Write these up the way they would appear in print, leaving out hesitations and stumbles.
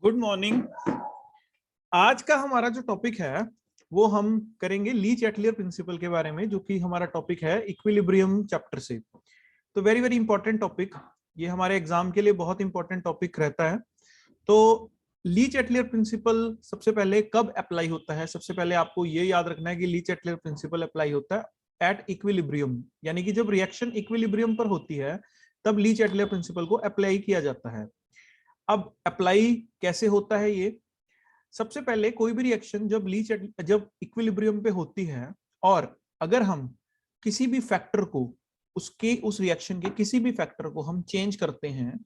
Good morning. आज का हमारा जो टॉपिक है वो हम करेंगे ली चैटलियर प्रिंसिपल के बारे में, जो कि हमारा टॉपिक है इक्विलिब्रियम चैप्टर से। तो वेरी वेरी इंपॉर्टेंट टॉपिक, ये हमारे एग्जाम के लिए बहुत इंपॉर्टेंट टॉपिक रहता है। तो ली चैटलियर प्रिंसिपल सबसे पहले कब अप्लाई होता है? सबसे पहले आपको ये याद रखना है कि ली चैटलियर प्रिंसिपल अप्लाई होता है एट इक्विलिब्रियम, यानी कि जब रिएक्शन इक्विलिब्रियम पर होती है तब ली चैटलियर प्रिंसिपल को अप्लाई किया जाता है। अब अप्लाई कैसे होता है ये? सबसे पहले कोई भी रिएक्शन जब इक्विलिब्रियम पे होती है और अगर हम किसी भी फैक्टर को उस रिएक्शन के किसी भी फैक्टर को हम चेंज करते हैं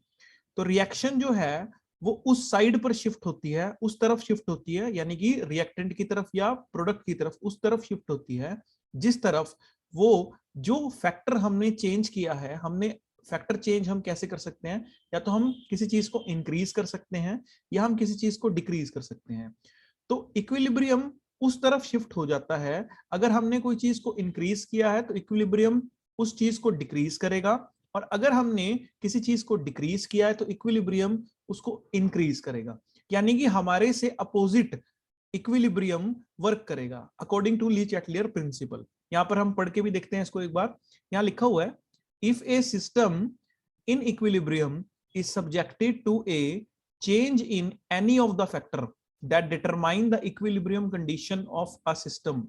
तो रिएक्शन जो है वो उस साइड पर शिफ्ट होती है, उस तरफ शिफ्ट होती है, यानी कि रिएक्टेंट की तरफ या प्रोडक्ट की तरफ, उस तरफ शिफ्ट होती है जिस तरफ वो जो फैक्टर हमने चेंज किया है। हमने फैक्टर चेंज हम कैसे कर सकते हैं? या तो हम किसी चीज को इंक्रीज कर सकते हैं या हम किसी चीज को डिक्रीज कर सकते हैं। तो इक्विलिब्रियम उस तरफ शिफ्ट हो जाता है। अगर हमने कोई चीज को इंक्रीज किया है तो इक्विलिब्रियम उस चीज को डिक्रीज करेगा, और अगर हमने किसी चीज को डिक्रीज किया है तो इक्विलिब्रियम उसको इंक्रीज करेगा, यानी कि हमारे से अपोजिट इक्विलिब्रियम वर्क करेगा according to Le Chatelier principle. यहां पर हम पढ़ के भी देखते हैं इसको एक बार। यहां लिखा हुआ है, if A system in equilibrium is subjected to a change in any of the factor that determine the equilibrium condition of a system,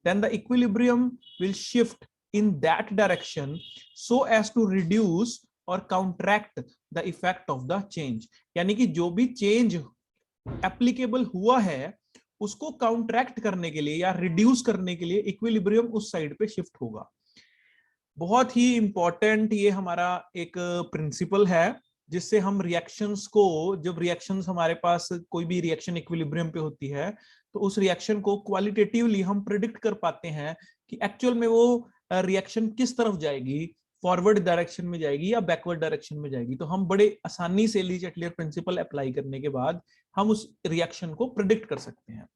then the equilibrium will shift in that direction so as to reduce or counteract the effect of the change। यानी कि जो भी change applicable हुआ है उसको काउंट्रैक्ट करने के लिए या रिड्यूस करने के लिए इक्विलिब्रियम उस साइड पे शिफ्ट होगा। बहुत ही इंपॉर्टेंट ये हमारा एक प्रिंसिपल है जिससे हम रिएक्शंस को, जब रिएक्शंस हमारे पास कोई भी रिएक्शन इक्विलिब्रियम पे होती है तो उस रिएक्शन को क्वालिटेटिवली हम प्रिडिक्ट कर पाते हैं कि एक्चुअल में वो रिएक्शन किस तरफ जाएगी, फॉरवर्ड डायरेक्शन में जाएगी या बैकवर्ड डायरेक्शन में जाएगी। तो हम बड़े आसानी से ली चैटलियर प्रिंसिपल अप्लाई करने के बाद हम उस रिएक्शन को प्रिडिक्ट कर सकते हैं।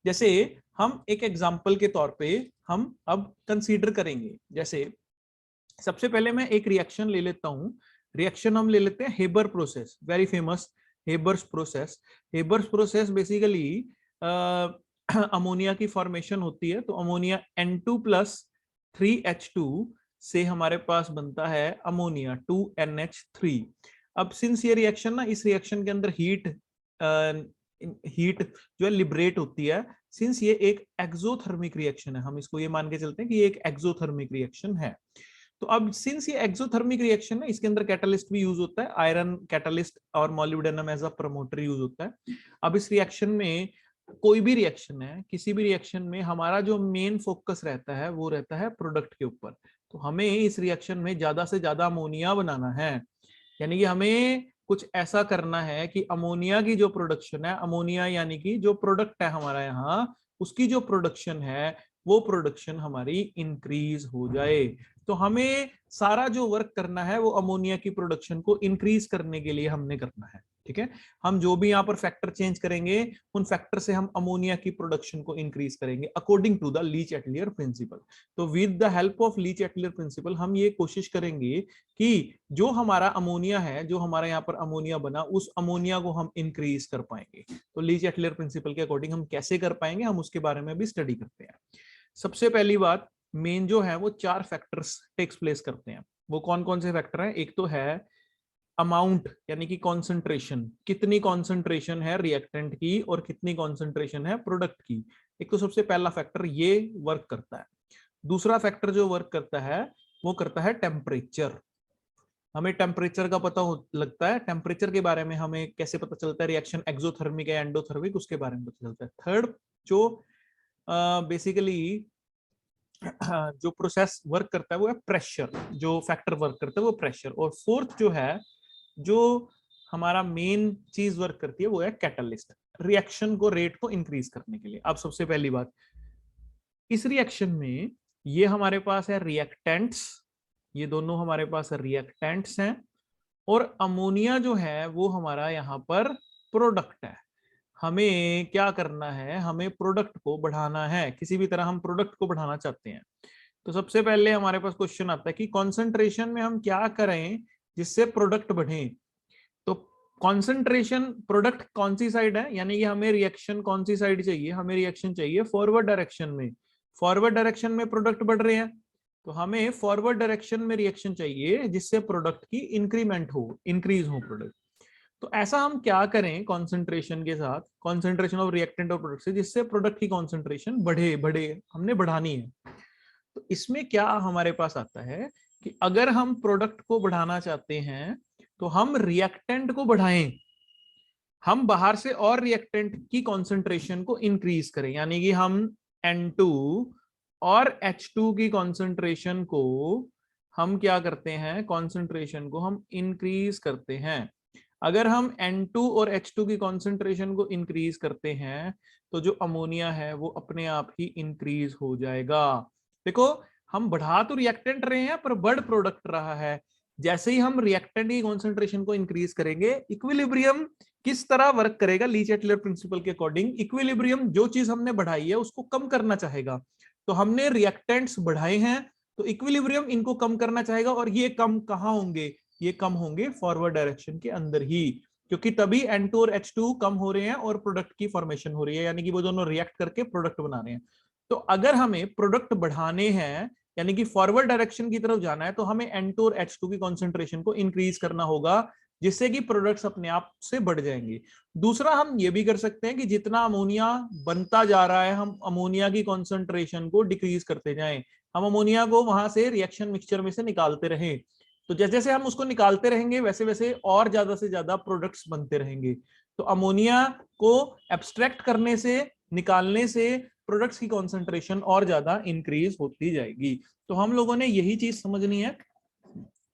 जैसे हम एक एग्जाम्पल के तौर पे हम अब कंसीडर करेंगे। जैसे सबसे पहले मैं एक रिएक्शन ले लेता हूं। रिएक्शन हम ले लेते हैं Haber process, very famous Haber's process. Haber's process basically ammonia की फॉर्मेशन होती है। तो अमोनिया N2 प्लस 3H2 से हमारे पास बनता है अमोनिया 2NH3। अब सिंस ये रिएक्शन ना, इस रिएक्शन के अंदर हीट जो है लिबरेट होती है। सिंस ये एक एक्सोथर्मिक रिएक्शन है, हम इसको ये मान के चलते हैं कि ये एक एक्सोथर्मिक रिएक्शन है। तो अब सिंस ये एक्सोथर्मिक रिएक्शन है, इसके अंदर कैटलिस्ट भी यूज होता है, आयरन कैटलिस्ट और molybdenum as a promoter use होता है। अब इस रिएक्शन में कोई भी रिएक्शन है, किसी भी रिएक्शन में हमारा जो मेन फोकस रहता है वो रहता है प्रोडक्ट के ऊपर। तो हमें इस रिएक्शन में ज्यादा से ज्यादा अमोनिया बनाना है, यानी कि हमें कुछ ऐसा करना है कि अमोनिया की जो प्रोडक्शन है, अमोनिया यानी कि जो प्रोडक्ट है हमारा यहाँ, उसकी जो प्रोडक्शन है वो प्रोडक्शन हमारी इंक्रीज हो जाए। तो हमें सारा जो वर्क करना है वो अमोनिया की प्रोडक्शन को इंक्रीज करने के लिए हमने करना है। ठीक है, हम जो भी यहाँ पर फैक्टर चेंज करेंगे उन फैक्टर से हम अमोनिया की प्रोडक्शन को इंक्रीज करेंगे according to the Le Chatelier principle. तो with the help of Le Chatelier principle हम ये कोशिश करेंगे कि जो हमारा अमोनिया है, जो हमारा यहाँ पर अमोनिया बना, उस अमोनिया को हम इंक्रीज कर पाएंगे। तो ली चैटलियर प्रिंसिपल के अकॉर्डिंग हम कैसे कर पाएंगे, हम उसके बारे में भी स्टडी करते हैं। सबसे पहली बात, मेन जो है वो 4 फैक्टर्स टेक्स प्लेस करते हैं। वो कौन कौन से फैक्टर हैं? एक तो है अमाउंट, यानी कि कॉन्सेंट्रेशन, कितनी कॉन्सेंट्रेशन है रिएक्टेंट की और कितनी कॉन्सेंट्रेशन है प्रोडक्ट की। एक तो सबसे पहला फैक्टर ये वर्क करता है। दूसरा फैक्टर जो वर्क करता है वो करता है टेम्परेचर। हमें टेम्परेचर का पता लगता है, टेम्परेचर के बारे में हमें कैसे पता चलता है रिएक्शन एक्सोथर्मिक है एंडोथर्मिक, उसके बारे में पता चलता है। थर्ड जो बेसिकली जो प्रोसेस वर्क करता है वो है प्रेशर, जो फैक्टर वर्क करता है वो प्रेशर। और फोर्थ जो है, जो हमारा मेन चीज वर्क करती है वो है कैटलिस्ट, रिएक्शन को रेट को इंक्रीज करने के लिए। अब सबसे पहली बात, इस रिएक्शन में ये हमारे पास है रिएक्टेंट्स, ये दोनों हमारे पास रिएक्टेंट्स हैं, और अमोनिया जो है वो हमारा यहाँ पर प्रोडक्ट है। हमें क्या करना है, हमें प्रोडक्ट को बढ़ाना है, किसी भी तरह हम प्रोडक्ट को बढ़ाना चाहते हैं। तो सबसे पहले हमारे पास क्वेश्चन आता है कि कॉन्सेंट्रेशन में हम क्या करें जिससे प्रोडक्ट बढ़े। तो कॉन्सेंट्रेशन प्रोडक्ट कौन सी साइड है, यानी कि हमें रिएक्शन कौन सी साइड चाहिए, हमें रिएक्शन चाहिए फॉरवर्ड डायरेक्शन में। फॉरवर्ड डायरेक्शन में प्रोडक्ट बढ़ रहे हैं, तो हमें फॉरवर्ड डायरेक्शन में रिएक्शन चाहिए जिससे प्रोडक्ट की इंक्रीमेंट हो, इंक्रीज हो प्रोडक्ट। तो ऐसा हम क्या करें कॉन्सेंट्रेशन के साथ, कॉन्सेंट्रेशन ऑफ रिएक्टेंट और प्रोडक्ट से, जिससे प्रोडक्ट की कॉन्सेंट्रेशन बढ़े बढ़े, हमने बढ़ानी है। तो इसमें क्या हमारे पास आता है कि अगर हम प्रोडक्ट को बढ़ाना चाहते हैं तो हम रिएक्टेंट को बढ़ाएं, हम बाहर से और रिएक्टेंट की कॉन्सेंट्रेशन को इंक्रीज करें, यानी कि हम N2 और H2 की कॉन्सेंट्रेशन को हम क्या करते हैं, कॉन्सेंट्रेशन को हम इंक्रीज करते हैं। अगर हम N2 और H2 की कॉन्सेंट्रेशन को इंक्रीज करते हैं तो जो अमोनिया है वो अपने आप ही इंक्रीज हो जाएगा। देखो हम बढ़ा तो रिएक्टेंट रहे हैं पर बढ़ प्रोडक्ट रहा है। जैसे ही हम रिएक्टेंट की कॉन्सेंट्रेशन को इंक्रीज करेंगे, इक्विलिब्रियम किस तरह वर्क करेगा, ली-चैटलर प्रिंसिपल के अकॉर्डिंग इक्विलिब्रियम जो चीज हमने बढ़ाई है उसको कम करना चाहेगा। तो हमने रिएक्टेंट्स बढ़ाए हैं तो इक्विलिब्रियम इनको कम करना चाहेगा, और ये कम कहाँ होंगे, ये कम होंगे फॉरवर्ड डायरेक्शन के अंदर ही, क्योंकि तभी N2 और H2 कम हो रहे हैं और प्रोडक्ट की फॉर्मेशन हो रही है, यानी कि वो दोनों रिएक्ट करके प्रोडक्ट बना रहे हैं। तो अगर हमें प्रोडक्ट बढ़ाने हैं यानी कि फॉरवर्ड डायरेक्शन की तरफ जाना है तो हमें N2 और H2 की कॉन्सेंट्रेशन को इंक्रीज करना होगा, जिससे कि प्रोडक्ट्स अपने आप से बढ़ जाएंगे। दूसरा हम ये भी कर सकते हैं कि जितना अमोनिया बनता जा रहा है हम अमोनिया की कॉन्सेंट्रेशन को डिक्रीज करते जाएं, हम अमोनिया को वहां से रिएक्शन मिक्सचर में से निकालते रहें। तो जैसे जैसे हम उसको निकालते रहेंगे वैसे वैसे और ज्यादा से ज्यादा प्रोडक्ट्स बनते रहेंगे। तो अमोनिया को एब्स्ट्रैक्ट करने से, निकालने से प्रोडक्ट्स की कॉन्सेंट्रेशन और ज्यादा इंक्रीज होती जाएगी। तो हम लोगों ने यही चीज समझनी है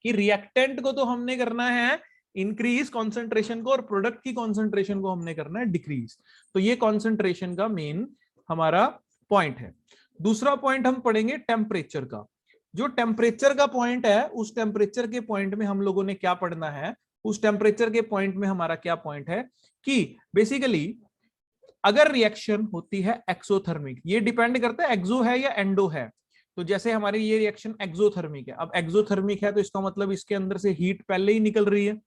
कि रिएक्टेंट को तो हमने करना है इंक्रीज कॉन्सेंट्रेशन को, और प्रोडक्ट की कॉन्सेंट्रेशन को हमने करना है डिक्रीज। तो ये कॉन्सेंट्रेशन का मेन हमारा पॉइंट है। दूसरा पॉइंट हम पढ़ेंगे टेम्परेचर का। जो टेम्परेचर का पॉइंट है, उस टेम्परेचर के पॉइंट में हम लोगों ने क्या पढ़ना है, उस टेम्परेचर के पॉइंट में हमारा क्या पॉइंट है कि बेसिकली अगर रिएक्शन होती है एक्सोथर्मिक, ये डिपेंड करता है एक्सो है या एंडो है। तो जैसे हमारी ये रिएक्शन एक्सोथर्मिक है, अब एक्सोथर्मिक है तो इसका मतलब इसके अंदर से हीट पहले ही निकल रही है।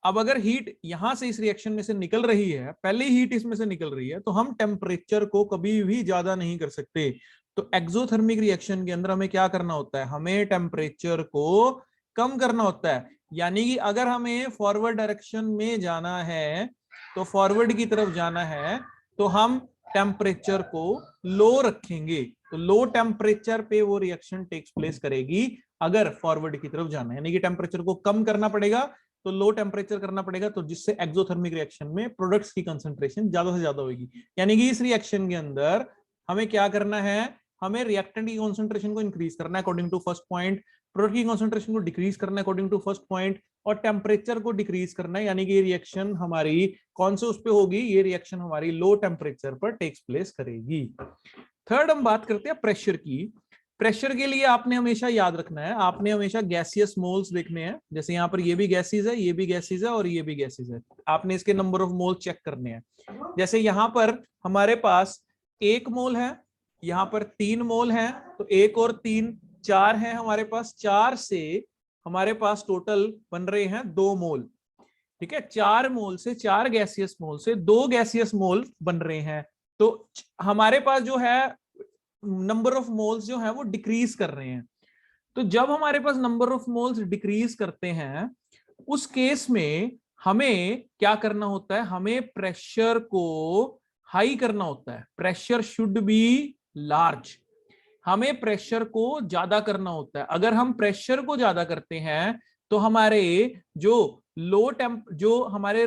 अब अगर हीट यहां से इस रिएक्शन में से निकल रही है, पहले ही हीट इसमें से निकल रही है, तो हम टेम्परेचर को कभी भी ज्यादा नहीं कर सकते। तो एक्सोथर्मिक रिएक्शन के अंदर हमें क्या करना होता है, हमें टेम्परेचर को कम करना होता है। यानी कि अगर हमें फॉरवर्ड डायरेक्शन में जाना है, तो फॉरवर्ड की तरफ जाना है, तो हम टेम्परेचर को लो रखेंगे। तो लो टेम्परेचर पे वो रिएक्शन टेक्स प्लेस करेगी अगर फॉरवर्ड की तरफ जाना है, यानी कि टेम्परेचर को कम करना पड़ेगा, तो लो टेम्परेचर करना पड़ेगा, तो जिससे एक्सोथर्मिक रिएक्शन में प्रोडक्ट्स की कंसंट्रेशन ज्यादा से ज्यादा होगी। यानी कि इस रिएक्शन के अंदर हमें क्या करना है, हमें रिएक्टेंट की कंसंट्रेशन को इंक्रीज करना है according to first point, product की कंसंट्रेशन को डिक्रीज करना है अकॉर्डिंग टू फर्स्ट पॉइंट, और टेम्परेचर को डिक्रीज करना है, यानी कि ये रिएक्शन हमारी कौन से उस पे होगी, ये रिएक्शन हमारी लो टेम्परेचर पर टेक्स प्लेस करेगी। थर्ड हम बात करते हैं प्रेशर की। प्रेशर के लिए आपने हमेशा याद रखना है, आपने हमेशा गैसियस मोल्स देखने हैं। जैसे यहाँ पर ये भी गैसेस है, ये भी गैसेस है और ये भी गैसेस है, आपने इसके नंबर ऑफ मोल चेक करने हैं। जैसे यहाँ पर हमारे पास 1 मोल है, यहाँ पर 3 मोल है, तो 1 और 3 4 है हमारे पास, 4 से हमारे पास टोटल बन रहे हैं 2 मोल। ठीक है, 4 मोल से, 4 गैसियस मोल से 2 गैसियस मोल बन रहे हैं। तो हमारे पास जो है नंबर ऑफ मोल्स जो है वो डिक्रीज कर रहे हैं। तो जब हमारे पास नंबर ऑफ मोल्स डिक्रीज करते हैं, उस केस में हमें क्या करना होता है, हमें प्रेशर को हाई करना होता है। प्रेशर शुड बी लार्ज, हमें प्रेशर को ज्यादा करना होता है। अगर हम प्रेशर को ज्यादा करते हैं तो हमारे जो लो टेम्प, जो हमारे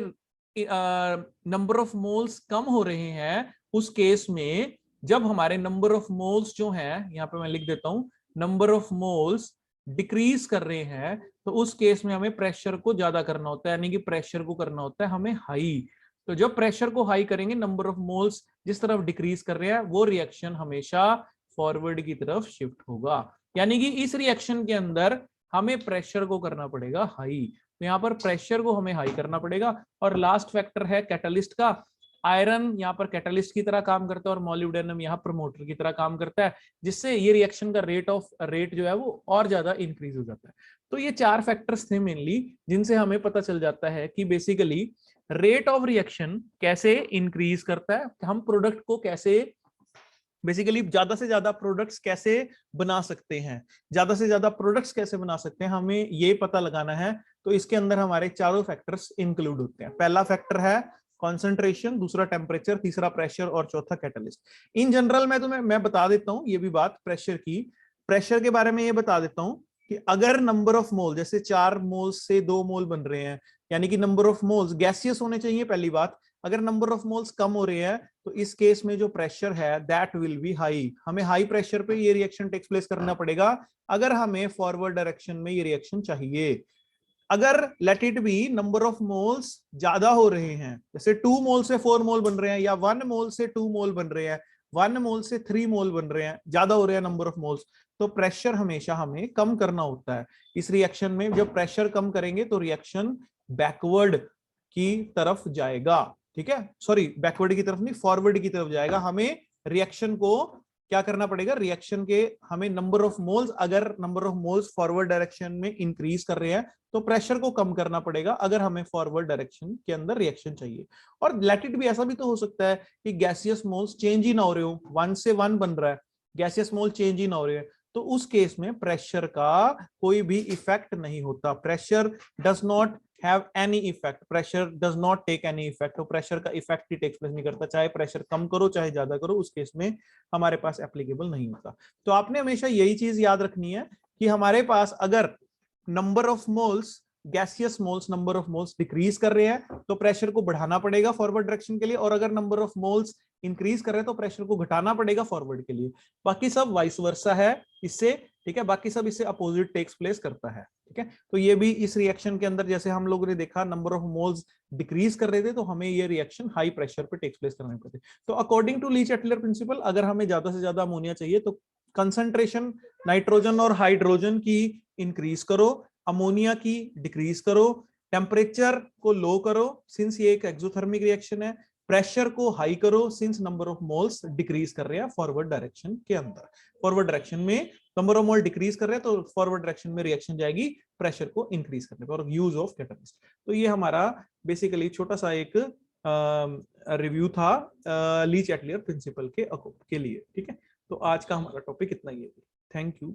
नंबर ऑफ मोल्स कम हो रहे हैं, उस केस में जब हमारे नंबर ऑफ मोल्स जो है, यहाँ पे मैं लिख देता हूं, नंबर ऑफ मोल्स डिक्रीज कर रहे हैं, तो उस केस में हमें प्रेशर को ज्यादा करना होता है, यानी कि प्रेशर को करना होता है हमें हाई। तो जब प्रेशर को हाई करेंगे, नंबर ऑफ मोल्स जिस तरफ डिक्रीज कर रहे हैं, वो रिएक्शन हमेशा फॉरवर्ड की तरफ शिफ्ट होगा। यानी कि इस रिएक्शन के अंदर हमें प्रेशर को करना पड़ेगा हाई, तो यहाँ पर प्रेशर को हमें हाई करना पड़ेगा। और लास्ट फैक्टर है कैटलिस्ट का, आयरन यहाँ पर कैटलिस्ट की तरह काम करता है और मॉलिब्डेनम यहाँ प्रमोटर की तरह काम करता है, जिससे ये रिएक्शन का रेट जो है वो और ज्यादा इंक्रीज हो जाता है। तो ये 4 फैक्टर्स थे मेनली, जिनसे हमें पता चल जाता है कि बेसिकली रेट ऑफ रिएक्शन कैसे इंक्रीज करता है, हम प्रोडक्ट को कैसे बेसिकली ज्यादा से ज्यादा प्रोडक्ट्स कैसे बना सकते हैं, ज्यादा से ज्यादा प्रोडक्ट्स कैसे बना सकते हैं, हमें ये पता लगाना है। तो इसके अंदर हमारे चारों फैक्टर्स इंक्लूड होते हैं। पहला फैक्टर है कॉन्सेंट्रेशन, दूसरा टेम्परेचर, तीसरा प्रेशर और चौथा कैटलिस्ट। इन जनरल मैं बता देता हूं ये भी बात प्रेशर की। प्रेशर के बारे में ये बता देता हूं कि अगर नंबर ऑफ मोल, जैसे 4 मोल से 2 मोल बन रहे हैं, यानी कि नंबर ऑफ मोल्स गैसियस होने चाहिए पहली बात। अगर नंबर ऑफ मोल्स कम हो रहे हैं तो इस केस में जो प्रेशर है दैट विल बी हाई। हमें हाई प्रेशर पे ये रिएक्शन टेक्स प्लेस करना पड़ेगा अगर हमें फॉरवर्ड डायरेक्शन में ये रिएक्शन चाहिए। अगर let it be number of moles ज्यादा हो रहे हैं, जैसे 2 मोल से 4 मोल बन रहे हैं या 1 मोल से 2 मोल बन रहे हैं, 1 मोल से 3 मोल बन रहे हैं, ज्यादा हो रहे हैं नंबर ऑफ मोल्स, तो प्रेशर हमेशा हमें कम करना होता है। इस रिएक्शन में जब प्रेशर कम करेंगे तो रिएक्शन बैकवर्ड की तरफ जाएगा। ठीक है, सॉरी बैकवर्ड की तरफ नहीं, फॉरवर्ड की तरफ जाएगा। हमें रिएक्शन को क्या करना पड़ेगा, रिएक्शन के हमें नंबर ऑफ मोल्स, अगर number of moles forward direction में इंक्रीज कर रहे हैं तो प्रेशर को कम करना पड़ेगा अगर हमें फॉरवर्ड डायरेक्शन के अंदर रिएक्शन चाहिए। और लेट इट भी ऐसा भी तो हो सकता है कि गैसियस मोल्स चेंज ही ना हो रहे हो, 1 से 1 बन रहा है, गैसियस मोल चेंज ही ना हो रहे हैं, तो उस केस में प्रेशर का कोई भी इफेक्ट नहीं होता। Pressure does not have any effect, pressure does not take any effect। तो प्रेशर का इफेक्ट ही टेक्स प्लेस नहीं करता, चाहे प्रेशर कम करो चाहे ज्यादा करो, उस केस में हमारे पास एप्लीकेबल नहीं होता। तो आपने हमेशा यही चीज याद रखनी है कि हमारे पास अगर number of moles, gaseous moles number of moles decrease कर रहे हैं तो प्रेशर को बढ़ाना पड़ेगा फॉरवर्ड डायरेक्शन के लिए, और अगर नंबर ऑफ मोल्स इंक्रीज कर रहे हैं तो प्रेशर को घटाना पड़ेगा फॉरवर्ड के लिए। बाकी सब वाइस वर्सा है इससे, ठीक है, बाकी सब इससे अपोजिट टेक्स प्लेस करता है। ठीक है, तो ये भी इस रिएक्शन के अंदर जैसे हम लोगों ने देखा नंबर ऑफ मोल्स डिक्रीज कर रहे थे तो हमें ये रिएक्शन हाई प्रेशर पे टेक्स प्लेस करने पड़ते। तो अकॉर्डिंग टू ली-चैटलर प्रिंसिपल, अगर हमें ज्यादा से ज्यादा अमोनिया चाहिए तो कंसंट्रेशन नाइट्रोजन और हाइड्रोजन की इंक्रीज करो, अमोनिया की डिक्रीज करो, टेम्परेचर को लो करो सिंस ये एक एक्सोथर्मिक रिएक्शन है, प्रेशर को हाई करो since number of moles decrease कर रहे हैं फॉरवर्ड डायरेक्शन के अंदर। फॉरवर्ड डायरेक्शन में नंबर ऑफ मोल डिक्रीज कर रहे हैं तो फॉरवर्ड डायरेक्शन में रिएक्शन जाएगी प्रेशर को इंक्रीज करने पर, और यूज ऑफ कैटलिस्ट। तो ये हमारा बेसिकली छोटा सा एक रिव्यू था ली-चैटलर प्रिंसिपल के लिए। ठीक है, तो आज का हमारा टॉपिक इतना ही है। Thank you.